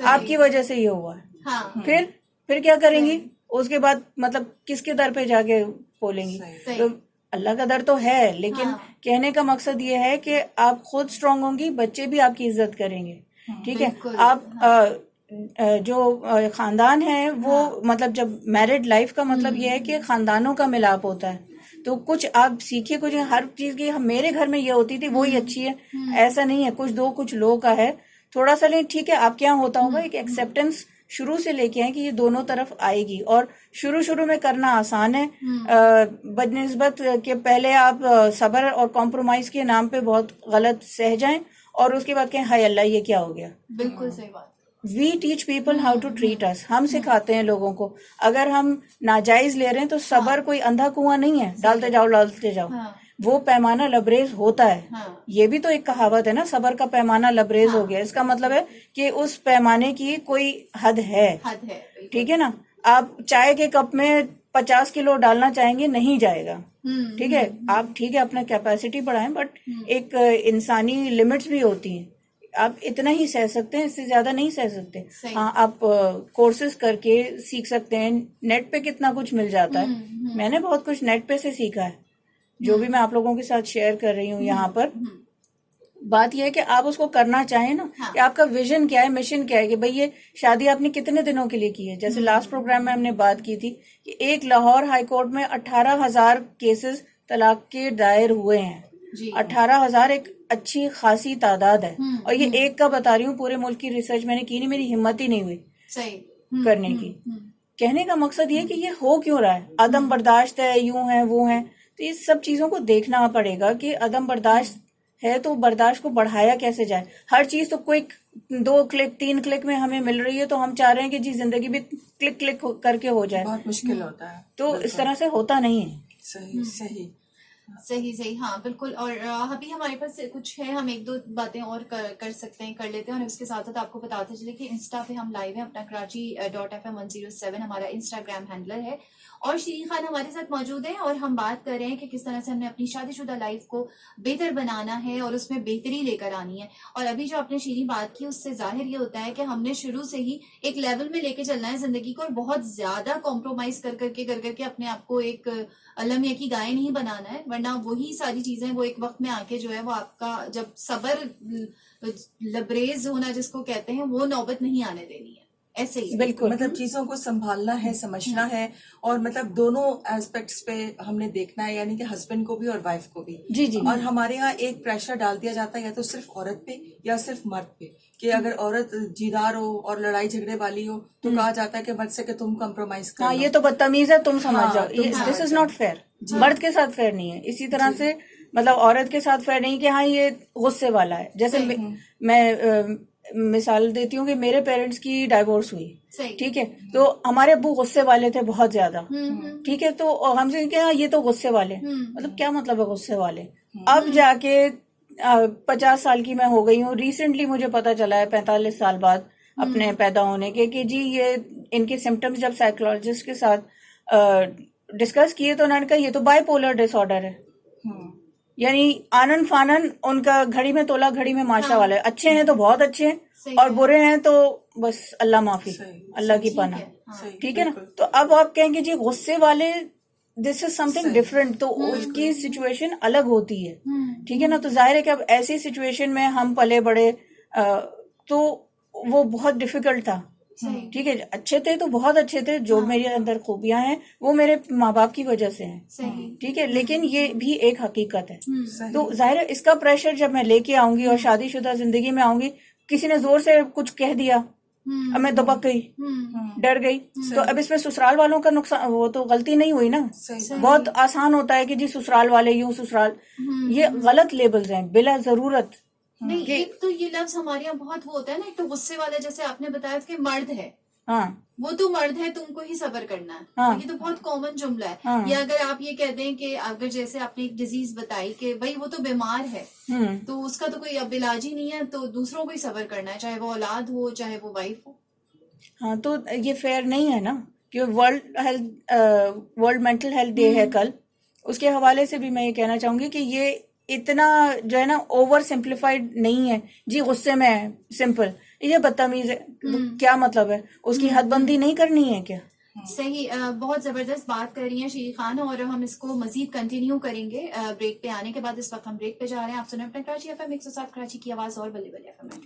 آپ کی وجہ سے یہ ہوا ہے. ہاں پھر کیا کریں گی اس کے بعد؟ مطلب کس کے در پہ جا کے بولیں گی؟ تو اللہ کا در تو ہے، لیکن کہنے کا مقصد یہ ہے کہ آپ خود اسٹرانگ ہوں گی، بچے بھی آپ کی عزت کریں گے. ٹھیک ہے. آپ جو خاندان ہے وہ مطلب جب میرڈ لائف کا مطلب یہ ہے کہ خاندانوں کا ملاپ ہوتا ہے، تو کچھ آپ سیکھیے. کچھ ہر چیز کی میرے گھر میں یہ ہوتی تھی وہی اچھی ہے ایسا نہیں ہے. کچھ لوگوں کا ہے تھوڑا سا، لیکن ٹھیک ہے آپ کے یہاں ہوتا ہوگا ایک ایکسیپٹنس شروع سے لے کے آئیں کہ یہ دونوں طرف آئے گی. اور شروع میں کرنا آسان ہے بنسبت کہ پہلے آپ صبر اور کمپرومائز کے نام پہ بہت غلط سہ جائیں اور اس کے بعد کہیں ہائے اللہ یہ کیا ہو گیا. بالکل صحیح بات. We teach people how to treat us. ہم سکھاتے ہیں لوگوں کو. اگر ہم ناجائز لے رہے ہیں تو صبر کوئی اندھا کنواں نہیں ہے ڈالتے جاؤ. وہ پیمانہ لبریز ہوتا ہے. یہ بھی تو ایک کہاوت ہے نا، صبر کا پیمانہ لبریز ہو گیا. اس کا مطلب ہے کہ اس پیمانے کی کوئی حد ہے. ٹھیک ہے نا. آپ چائے کے کپ میں 50 کلو ڈالنا چاہیں گے، نہیں جائے گا. ٹھیک ہے. آپ ٹھیک ہے اپنا کیپیسٹی بڑھائیں، بٹ ایک انسانی لمٹس بھی ہوتی ہیں. آپ اتنا ہی سہ سکتے ہیں، اس سے زیادہ نہیں سہ سکتے. ہاں آپ کورسز کر کے سیکھ سکتے ہیں. نیٹ پہ کتنا کچھ مل جاتا ہے. میں نے بہت کچھ نیٹ پہ سے سیکھا ہے جو بھی میں آپ لوگوں کے ساتھ شیئر کر رہی ہوں یہاں پر. بات یہ ہے کہ آپ اس کو کرنا چاہیں نا، کہ آپ کا ویژن کیا ہے، مشن کیا ہے، کہ بھئی یہ شادی آپ نے کتنے دنوں کے لیے کی ہے. جیسے لاسٹ پروگرام میں ہم نے بات کی تھی کہ ایک لاہور ہائی کورٹ میں 18,000 کیسز طلاق کے دائر ہوئے ہیں. 18,000 ایک اچھی خاصی تعداد ہے. اور یہ ایک کا بتا رہی ہوں، پورے ملک کی ریسرچ میں نے کی نہیں، میری ہمت ہی نہیں ہوئی کرنے کی. کہنے کا مقصد یہ کہ یہ ہو کیوں رہا ہے. عدم برداشت ہے، یوں ہے وہ ہیں. تو یہ سب چیزوں کو دیکھنا پڑے گا کہ عدم برداشت ہے تو برداشت کو بڑھایا کیسے جائے. ہر چیز تو کوئک 2 کلک 3 کلک میں ہمیں مل رہی ہے، تو ہم چاہ رہے ہیں کہ جی زندگی بھی کلک کر کے ہو جائے. بہت مشکل ہوتا ہے. تو اس طرح سے ہوتا نہیں ہے. صحیح. ہاں بالکل. اور ابھی ہمارے پاس کچھ ہے، ہم 1-2 باتیں اور کر سکتے ہیں، کر لیتے ہیں. اور اس کے ساتھ ساتھ آپ کو بتاتے چلے کہ انسٹا پہ ہم لائیو ہیں. اپنا Karachi.FM107 ہمارا انسٹاگرام ہینڈلر ہے. اور شیرین خان ہمارے ساتھ موجود ہیں اور ہم بات کر رہے ہیں کہ کس طرح سے ہم نے اپنی شادی شدہ لائف کو بہتر بنانا ہے اور اس میں بہتری لے کر آنی ہے. اور ابھی جو آپ نے شیرین بات کی اس سے ظاہر یہ ہوتا ہے کہ ہم نے شروع سے ہی ایک لیول میں لے کے چلنا ہے زندگی کو، اور بہت زیادہ کمپرومائز کر کے اپنے آپ کو ایک لمحے کی گائے نہیں بنانا ہے. ورنہ وہی ساری چیزیں وہ ایک وقت میں آ کے جو ہے وہ آپ کا جب صبر لبریز ہونا جس کو کہتے ہیں وہ نوبت نہیں آنے دینی ہے. ایسے ہی بالکل مطلب چیزوں کو سنبھالنا ہے، سمجھنا ہے، اور مطلب دونوں ایسپیکٹس پہ ہم نے دیکھنا ہے، یعنی کہ ہسبینڈ کو بھی اور وائف کو بھی. جی. اور ہمارے ہاں ایک پریشر ڈال دیا جاتا ہے یا تو صرف عورت پہ یا صرف مرد پہ، کہ اگر عورت جیدار ہو اور لڑائی جھگڑے والی ہو تو کہا جاتا ہے کہ مرد سے کہ تم کمپرومائز کرو. ہاں یہ تو بدتمیز ہے، تم سمجھ جاؤ. دس از ناٹ فیئر. مرد کے ساتھ فیئر نہیں ہے. اسی طرح سے مطلب عورت کے ساتھ فیئر نہیں کہ ہاں یہ غصے والا ہے. جیسے میں مثال دیتی ہوں کہ میرے پیرنٹس کی ڈائیورس ہوئی. ٹھیک ہے. تو ہمارے ابو غصے والے تھے بہت زیادہ. ٹھیک ہے. تو ہم سے کہ ہاں یہ تو غصے والے. مطلب کیا مطلب ہے غصے والے؟ اب جا کے 50 سال کی میں ہو گئی ہوں. ریسنٹلی مجھے پتا چلا ہے 45 سال بعد اپنے پیدا ہونے کے کہ جی یہ ان کے سمٹمز جب سائیکولوجسٹ کے ساتھ ڈسکس کیے تو انہوں نے کہا یہ تو بائی پولر ڈس آرڈر ہے. یعنی آنن فانن ان کا گھڑی میں تولا گھڑی میں ماشا والا ہے. اچھے ہیں تو بہت اچھے ہیں اور برے ہیں تو بس اللہ معافی، اللہ کی پناہ. ٹھیک ہے نا. تو اب آپ کہیں گے جی غصے والے دس از سم تھنگ ڈفرینٹ، تو اس کی سچویشن الگ ہوتی ہے. ٹھیک ہے نا. تو ظاہر ہے کہ اب ایسی سچویشن میں ہم پلے بڑے تو وہ بہت ڈیفیکلٹ تھا. ٹھیک ہے. اچھے تھے تو بہت اچھے تھے، جو میرے اندر خوبیاں ہیں وہ میرے ماں باپ کی وجہ سے ہیں. ٹھیک ہے. لیکن یہ بھی ایک حقیقت ہے. تو ظاہر ہے اس کا پریشر جب میں لے کے آؤں گی اور شادی شدہ زندگی میں آؤں گی، کسی نے زور سے کچھ کہہ دیا، اب میں دبک گئی، ڈر گئی، تو اب اس میں سسرال والوں کا نقصان، وہ تو غلطی نہیں ہوئی نا. بہت آسان ہوتا ہے کہ جی سسرال والے یوں، سسرال، یہ غلط لیبلز ہیں بلا ضرورت. نہیں. ایک تو یہ لفظ ہمارے یہاں بہت وہ ہوتا ہے نا، ایک تو غصے والا جیسے آپ نے بتایا کہ مرد ہے، ہاں وہ تو مرد ہے، تم کو ہی صبر کرنا ہے. یہ تو بہت کامن جملہ ہے. یا اگر آپ یہ کہہ دیں کہ اگر جیسے آپ نے ایک ڈیزیز بتائی کہ بھائی وہ تو بیمار ہے تو اس کا تو کوئی اب علاج ہی نہیں ہے، تو دوسروں کو ہی صبر کرنا ہے، چاہے وہ اولاد ہو چاہے وہ وائف ہو. ہاں تو یہ فیئر نہیں ہے نا. کہ ورلڈ مینٹل ہیلتھ ڈے ہے کل، اس کے حوالے سے بھی میں یہ کہنا چاہوں گی کہ یہ اتنا جو ہے نا اوور سمپلیفائڈ نہیں ہے. جی غصے میں ہے سمپل، یہ بدتمیز ہے. تو کیا مطلب ہے, اس کی حد بندی نہیں کرنی ہے کیا؟ صحیح. بہت زبردست بات کر رہی ہیں شیری خان, اور ہم اس کو مزید کنٹینیو کریں گے بریک پہ آنے کے بعد. اس وقت ہم بریک پہ جا رہے ہیں. آپ سنیں اپنے کراچی FM 107 کراچی کی آواز اور بلے بلے FM.